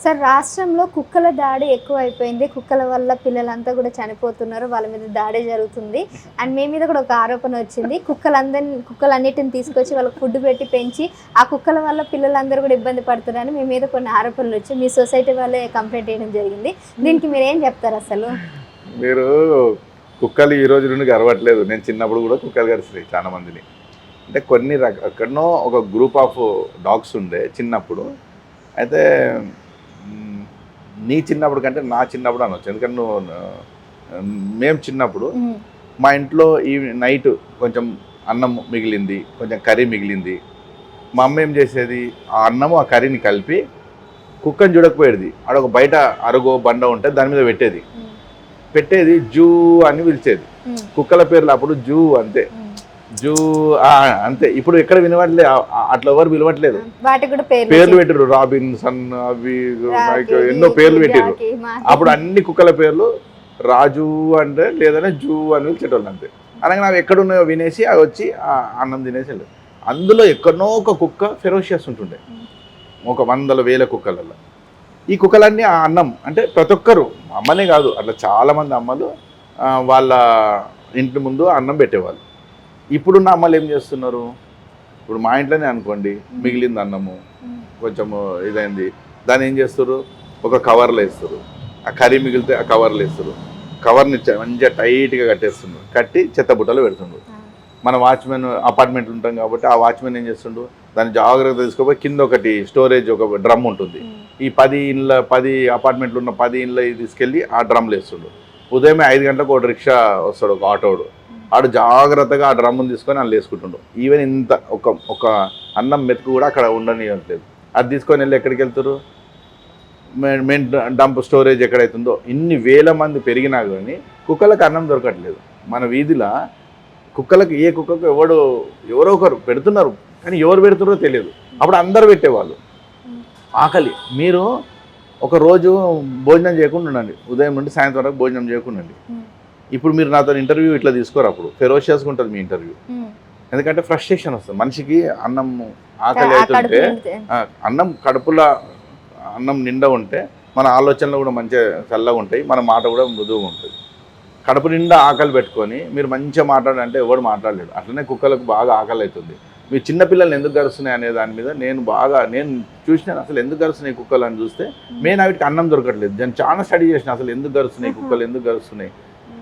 Sir రాష్ట్రంలో కుక్కల దాడి ఎక్కువైపోయింది. కుక్కల వల్ల పిల్లలంతా కూడా చనిపోతున్నారు. వాళ్ళ మీద దాడి జరుగుతుంది. అండ్ మీ మీద కూడా ఒక ఆరోపణ వచ్చింది. కుక్కలన్నిటిని తీసుకొచ్చి వాళ్ళకి ఫుడ్ పెట్టి పెంచి ఆ కుక్కల వల్ల పిల్లలందరూ కూడా ఇబ్బంది పడుతున్నారని మీ మీద కొన్ని ఆరోపణలు వచ్చాయి. మీ సొసైటీ వాళ్ళే కంప్లైంట్ చేయడం జరిగింది. దీనికి మీరేం చెప్తారు అసలు? మీరు కుక్కలు ఈ రోజు నుండి గర్వట్లేదు. నేను చిన్నప్పుడు కూడా కుక్కలు కరిచినాయి చాలా మందిని. అంటే కొన్ని ఎక్కడనో ఒక గ్రూప్ ఆఫ్ డాగ్స్ ఉండే చిన్నప్పుడు. అయితే నీ చిన్నప్పుడు కంటే నా చిన్నప్పుడు అనొచ్చు. ఎందుకంటే మేము చిన్నప్పుడు మా ఇంట్లో ఈ నైట్ కొంచెం అన్నం మిగిలింది, కొంచెం కర్రీ మిగిలింది. మా అమ్మ ఏం చేసేది, ఆ అన్నము ఆ కర్రీని కలిపి కుక్కని చూడకపోయేది. ఆడొక బయట అరుగో బండ ఉంటే దాని మీద పెట్టేది జూ అని పిలిచేది. కుక్కల పేర్లు అప్పుడు జూ అంతే, జూ అంతే. ఇప్పుడు ఎక్కడ వినవట్లేదు, అట్లా ఎవరు వినవట్లేదు. పేర్లు పెట్టిర్రు, రాబిన్సన్ అవి ఎన్నో పేర్లు పెట్టిర్రు. అప్పుడు అన్ని కుక్కల పేర్లు రాజు అంటే లేదనే జూ అని పిలిచేటోళ్ళు అంతే. అలాగే నాకు ఎక్కడున్నాయో వినేసి అవి వచ్చి అన్నం తినేసి. అందులో ఎక్కడనో ఒక కుక్క ఫెరోషియస్ ఉంటుండే, ఒక 100,000 కుక్కలలో. ఈ కుక్కలన్నీ ఆ అన్నం అంటే ప్రతి ఒక్కరు, అమ్మనే కాదు అట్లా చాలామంది అమ్మలు వాళ్ళ ఇంటి ముందు అన్నం పెట్టేవాళ్ళు. ఇప్పుడున్న అమ్మలు ఏం చేస్తున్నారు, ఇప్పుడు మా ఇంట్లోనే అనుకోండి, మిగిలింది అన్నము కొంచెము ఇదైంది, దాన్ని ఏం చేస్తారు, ఒక కవర్లో వేస్తారు. ఆ కర్రీ మిగిలితే ఆ కవర్లో వేస్తారు. కవర్ని మంచిగా టైట్గా కట్టేస్తున్నారు, కట్టి చెత్తబుట్టలో పెడుతుండ్రు. మన వాచ్మెన్ అపార్ట్మెంట్లు ఉంటాం కాబట్టి ఆ వాచ్మెన్ ఏం చేస్తుండ్రు, దాన్ని జాగ్రత్త తీసుకుపోయి కింద ఒకటి స్టోరేజ్ ఒక డ్రమ్ ఉంటుంది. ఈ 10 అపార్ట్మెంట్లు ఉన్న 10 ఇళ్ళ తీసుకెళ్ళి ఆ డ్రమ్లు వేస్తుండ్రు. ఉదయమే 5 గంటలకు ఒక రిక్షా వస్తాడు, ఒక ఆటోడు. ఆడు జాగ్రత్తగా ఆ డ్రమ్మును తీసుకొని అందులో వేసుకుంటుండు. ఈవెన్ ఇంత ఒక అన్నం మెతుకు కూడా అక్కడ ఉండనివ్వట్లేదు. అది తీసుకొని వెళ్ళి ఎక్కడికి వెళ్తారు, మెయిన్ డంప్ స్టోరేజ్ ఎక్కడైతుందో. ఇన్ని వేల మంది పెరిగినా కానీ కుక్కలకు అన్నం దొరకట్లేదు. మన వీధిలో కుక్కలకు ఏ కుక్కకు ఎవరో ఒకరు పెడుతున్నారు, కానీ ఎవరు పెడుతున్నారో తెలియదు. అప్పుడు అందరు పెట్టేవాళ్ళు. ఆకలి, మీరు ఒక రోజు భోజనం చేయకుండా ఉండండి, ఉదయం నుండి సాయంత్రం వరకు భోజనం చేయకుండా ఉండండి. ఇప్పుడు మీరు నాతో ఇంటర్వ్యూ ఇట్లా తీసుకోరు, అప్పుడు ఫెరోషియస్గా ఉంటుంది మీ ఇంటర్వ్యూ. ఎందుకంటే ఫ్రస్ట్రేషన్ వస్తుంది మనిషికి. అన్నం ఆకలి అవుతుంటే, అన్నం కడుపులో అన్నం నిండా ఉంటే మన ఆలోచనలు కూడా మంచిగా చల్లగా ఉంటాయి, మన మాట కూడా మృదువుగా ఉంటుంది. కడుపు నిండా ఆకలి పెట్టుకొని మీరు మంచిగా మాట్లాడాలంటే ఎవడు మాట్లాడలేడు. అట్లనే కుక్కలకు బాగా ఆకలి అవుతుంది. మీ చిన్నపిల్లల్ని ఎందుకు గరుస్తున్నాయి అనే దాని మీద నేను చూసినాను. అసలు ఎందుకు గరుస్తున్నాయి కుక్కలు అని చూస్తే మెయిన్ వాటికి అన్నం దొరకట్లేదు. నేను చాలా స్టడీ చేసిన, అసలు ఎందుకు గరుస్తున్నాయి కుక్కలు, ఎందుకు గరుస్తున్నాయి.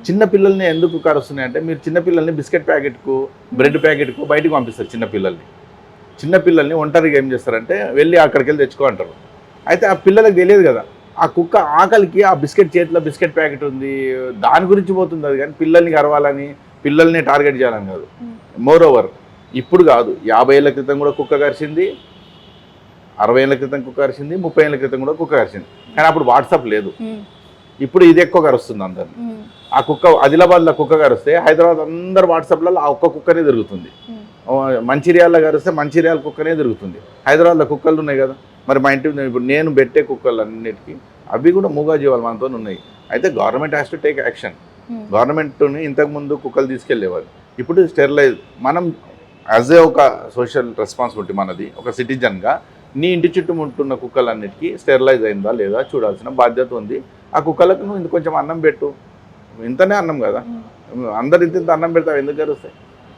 చిన్నపిల్లల్ని ఎందుకు కరుస్తున్నాయి అంటే, మీరు చిన్నపిల్లల్ని బిస్కెట్ ప్యాకెట్కు బ్రెడ్ ప్యాకెట్కు బయటకు పంపిస్తారు. చిన్నపిల్లల్ని ఒంటరిగా ఏం చేస్తారంటే వెళ్ళి అక్కడికి వెళ్ళి తెచ్చుకో అంటారు. అయితే ఆ పిల్లలకు తెలియదు కదా, ఆ కుక్క ఆకలికి ఆ బిస్కెట్ చేతిలో బిస్కెట్ ప్యాకెట్ ఉంది దాని గురించి పోతుంది. అది కానీ పిల్లల్ని కరవాలని, పిల్లల్ని టార్గెట్ చేయాలని కాదు. మోర్ ఓవర్ ఇప్పుడు కాదు, 50 ఏళ్ల క్రితం కూడా కుక్క కరిచింది, 60 ఏళ్ల క్రితం కుక్క కరిచింది, 30 ఏళ్ల క్రితం కూడా కుక్క కరిచింది. కానీ అప్పుడు వాట్సాప్ లేదు. ఇప్పుడు ఇది ఎక్కువ కరుస్తుంది అందరిని. ఆ కుక్క ఆదిలాబాద్లో కుక్క కరిస్తే హైదరాబాద్ అందరు వాట్సాప్లలో ఆ ఒక్క కుక్కనే తిరుగుతుంది. మంచిర్యాలలో కరిస్తే మంచిర్యాల కుక్కనే తిరుగుతుంది. హైదరాబాద్లో కుక్కలు ఉన్నాయి కదా. మరి మా ఇంటి ఇప్పుడు నేను పెట్టే కుక్కలు అన్నిటికీ అవి కూడా మూగజీవాలు మనతో ఉన్నాయి. అయితే government has to take action. గవర్నమెంట్ని ఇంతకుముందు కుక్కలు తీసుకెళ్ళేవారు, ఇప్పుడు స్టెరిలైజ్. మనం యాజ్ ఏ ఒక సోషల్ రెస్పాన్సిబిలిటీ మనది, ఒక సిటిజన్గా నీ ఇంటి చుట్టుముట్టున్న కుక్కలన్నిటికీ స్టెరిలైజ్ అయిందా లేదా చూడాల్సిన బాధ్యత ఉంది. ఆ కుక్కలకు నువ్వు ఇంత కొంచెం అన్నం పెట్టు, ఇంతనే అన్నం కదా, అందరు ఇంత అన్నం పెడతావు, ఎందుకు కరుస్తాయి.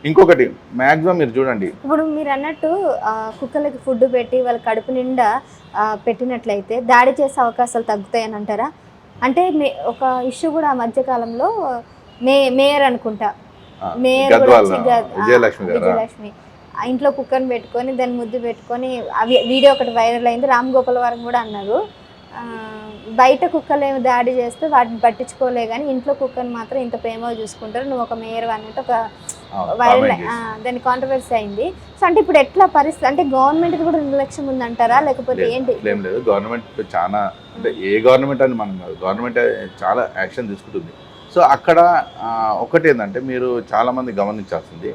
ఇంకొకటి మ్యాక్సిమం మీరు చూడండి, ఇప్పుడు మీరు అన్నట్టు కుక్కలకి ఫుడ్ పెట్టి వాళ్ళ కడుపు నిండా పెట్టినట్లయితే దాడి చేసే అవకాశాలు తగ్గుతాయని అంటారా? అంటే ఒక ఇష్యూ కూడా ఆ మధ్యకాలంలో మేయర్ అనుకుంటా, మేయర్ విజయలక్ష్మి ఇంట్లో కుక్కని పెట్టుకొని దాన్ని ముద్దు పెట్టుకొని వీడియో ఒకటి వైరల్ అయింది. రామ్ గోపాల్ వారు కూడా అన్నారు, బయట కుక్కలు ఏమి దాడి చేస్తే వాటిని పట్టించుకోలే కానీ ఇంట్లో కుక్కని మాత్రం ఇంత ప్రేమగా చూసుకుంటారు, నువ్వు ఒక మేయర్ అన్నట్టు ఒక వైరల్ దాని కాంట్రవర్సీ అయింది. సో అంటే ఇప్పుడు ఎట్లా పరిస్థితి, అంటే గవర్నమెంట్ కూడా నిర్లక్ష్యం ఉందంటారా లేకపోతే ఏంటి? ఏం లేదు, గవర్నమెంట్ చాలా, అంటే ఏ గవర్నమెంట్ అని మనం కాదు, గవర్నమెంట్ చాలా యాక్షన్ తీసుకుంటుంది. సో అక్కడ ఒకటి ఏంటంటే మీరు చాలామంది గమనించాల్సింది,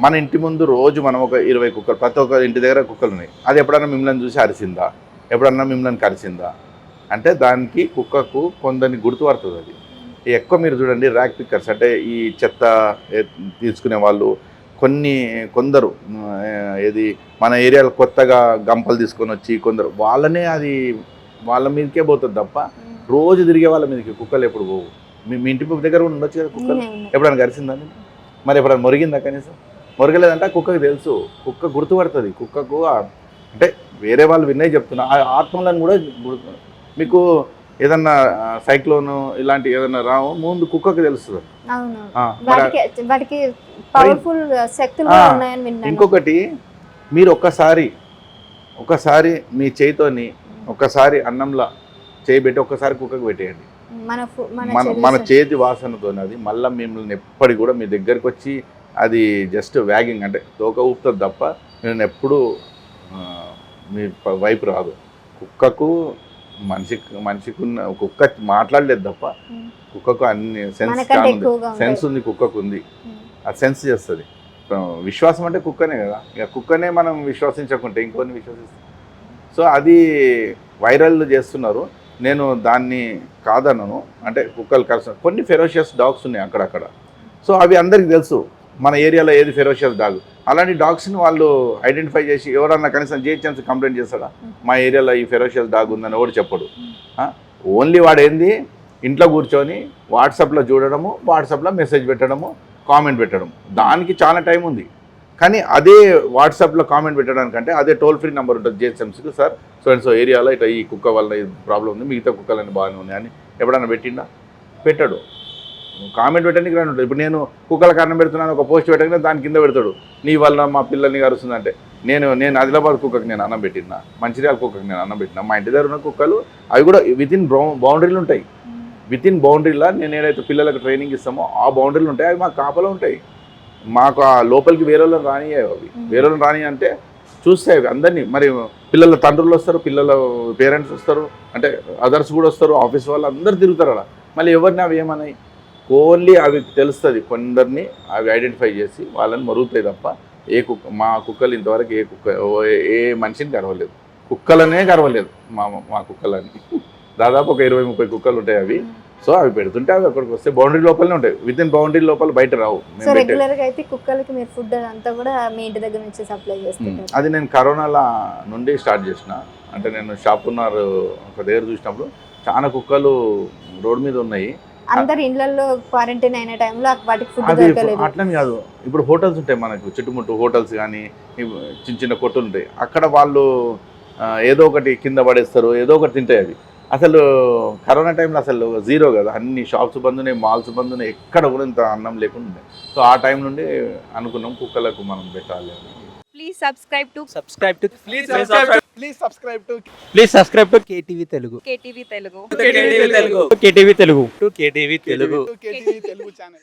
మన ఇంటి ముందు రోజు మనం ఒక 20 కుక్కలు, ప్రతి ఒక్క ఇంటి దగ్గర కుక్కలు ఉన్నాయి. అది ఎప్పుడన్నా మిమ్మల్ని చూసి అరిసిందా, ఎప్పుడన్నా మిమ్మల్ని కరిసిందా అంటే దానికి కుక్కకు కొందరిని గుర్తుపడుతుంది. అది ఎక్కువ మీరు చూడండి ర్యాక్ పిక్కర్స్, అంటే ఈ చెత్త తీసుకునే వాళ్ళు, కొందరు ఏది మన ఏరియాలో కొత్తగా గంపలు తీసుకొని వచ్చి కొందరు వాళ్ళనే అది వాళ్ళ మీదకే పోతుంది తప్ప రోజు తిరిగే వాళ్ళ మీదకి కుక్కలు ఎప్పుడు పోవు. మీ ఇంటి దగ్గర కూడా ఉండొచ్చు కదా కుక్కలు, ఎప్పుడైనా కరిసిందని? మరి ఎప్పుడైనా మొరిగిందా కనీసం? మొరగలేదంటే కుక్కకి తెలుసు, కుక్క గుర్తుపడుతుంది. కుక్కకు అంటే వేరే వాళ్ళు విన్నయ్య చెప్తున్నా, ఆ ఆత్మలను కూడా మీకు ఏదన్నా సైక్లోన్ ఇలాంటి ఏదన్నా రావు ముందు కుక్కకి తెలుస్తుంది. ఇంకొకటి, మీరు ఒక్కసారి మీ చేయితోని ఒక్కసారి అన్నంలో చేయబెట్టి ఒక్కసారి కుక్కకు పెట్టేయండి. మన చేతి వాసనతో అది మళ్ళీ మిమ్మల్ని ఎప్పటికి కూడా మీ దగ్గరికి వచ్చి అది జస్ట్ వ్యాగింగ్ అంటే తోక ఊపుతుంది తప్ప నేను ఎప్పుడు మీ వైపు రాదు. కుక్కకు మనిషికి ఉన్న కుక్క మాట్లాడలేదు తప్ప కుక్కకు అన్ని సెన్స్ ఉంది, కుక్కకు ఉంది, ఆ సెన్స్ చేస్తుంది. విశ్వాసం అంటే కుక్కనే కదా, ఇక కుక్కనే మనం విశ్వసించకుంటే ఇంకొన్ని విశ్వసిస్తాం. సో అది వైరల్ చేస్తున్నారు, నేను దాన్ని కాదనను. అంటే కుక్కలు కలిసి కొన్ని ఫెరోషియస్ డాగ్స్ ఉన్నాయి అక్కడక్కడ. సో అవి అందరికీ తెలుసు మన ఏరియాలో ఏది ఫెరోషియస్ డాగ్. అలాంటి డాగ్స్ని వాళ్ళు ఐడెంటిఫై చేసి ఎవరన్నా కనీసం జిహెచ్ఎంసీ కంప్లైంట్ చేస్తాడా మా ఏరియాలో ఈ ఫెరోషియస్ డాగ్ ఉందని ఎవరు చెప్పడు. ఓన్లీ వాడు ఏంది ఇంట్లో కూర్చొని వాట్సాప్లో చూడడము, వాట్సాప్లో మెసేజ్ పెట్టడము, కామెంట్ పెట్టడం, దానికి చాలా టైం ఉంది. కానీ అదే వాట్సాప్లో కామెంట్ పెట్టడానికంటే అదే టోల్ ఫ్రీ నెంబర్ ఉంటుంది జిహెచ్ఎంసీకి, సార్ సో అండ్ సో ఏరియాలో ఇట్లా ఈ కుక్క వల్ల ప్రాబ్లం ఉంది, మిగతా కుక్కలన్నీ బాగానే ఉన్నాయి అని ఎప్పుడన్నా పెట్టిండా? పెట్టాడు. కామెంట్ పెట్టడానికి రాని ఉంటుంది. ఇప్పుడు నేను కుక్కల కారణం పెడుతున్నాను ఒక పోస్ట్ పెట్టగానే దాని కింద పెడతాడు, నీ వల్ల మా పిల్లల్ని కరుస్తుందంటే. నేను ఆదిలాబాద్ కుక్కకి నేను అన్నం పెట్టినా, మంచిర్యాల కుక్కకి నేను అన్నం పెట్టినా. మా ఇంటి దగ్గర ఉన్న కుక్కలు అవి కూడా వితిన్ బౌండరీలు ఉంటాయి. వితిన్ బౌండరీలా నేను ఏదైతే పిల్లలకు ట్రైనింగ్ ఇస్తామో ఆ బౌండరీలు ఉంటాయి, అవి మాకు కాపలా ఉంటాయి. మాకు ఆ లోపలికి వేరే వాళ్ళని రానియవి. అవి వేరే వాళ్ళని రాని అంటే చూస్తే అవి అందరినీ, మరి పిల్లల తండ్రులు వస్తారు, పిల్లల పేరెంట్స్ వస్తారు, అంటే అదర్స్ కూడా వస్తారు, ఆఫీస్ వాళ్ళు అందరు తిరుగుతారు అలా. మళ్ళీ ఎవరిని అవి ఏమన్నాయి, ఓన్లీ అవి తెలుస్తుంది కొందరిని అవి ఐడెంటిఫై చేసి వాళ్ళని మరుగుతాయి తప్ప ఏ కుక్క మా కుక్కలు ఇంతవరకు ఏ మనిషిని గర్వలేదు, కుక్కలనే గర్వలేదు మా కుక్కలని. దాదాపు ఒక 20-30 కుక్కలు ఉంటాయి అవి. సో అవి పెడుతుంటే అవి అక్కడికి వస్తే బౌండరీ లోపలనే ఉంటాయి, విత్ ఇన్ బౌండరీ లోపల బయట రావు. అది నేను కరోనాలో నుండి స్టార్ట్ చేసిన. అంటే నేను షాపున్నర్ ఒక దగ్గర చూసినప్పుడు చాలా కుక్కలు రోడ్ మీద ఉన్నాయి. అందరు ఇళ్లలో క్వారంటైన్ అయిన టైంలో వాటికి ఫుడ్ దొరకలేదు. అట్లని కాదు, ఇప్పుడు హోటల్స్ ఉంటాయి మనకు చుట్టుముట్టు, హోటల్స్ కానీ చిన్న చిన్న కొట్టులు ఉంటాయి, అక్కడ వాళ్ళు ఏదో ఒకటి కింద పడేస్తారు, ఏదో ఒకటి తింటాయి. అవి అసలు కరోనా టైంలో అసలు జీరో కదా, అన్ని షాప్స్ బంద్ ఉన్నాయి, మాల్స్ బంద్ ఉన్నాయి, ఎక్కడ కూడా ఇంత అన్నం లేకుండా ఉన్నాయి. సో ఆ టైం నుండి అనుకున్నాం కుక్కలకు మనం పెట్టాలి అని. Please subscribe to KTV Telugu. KTV Telugu. KTV Telugu. KTV Telugu. KTV Telugu. KTV Telugu channel.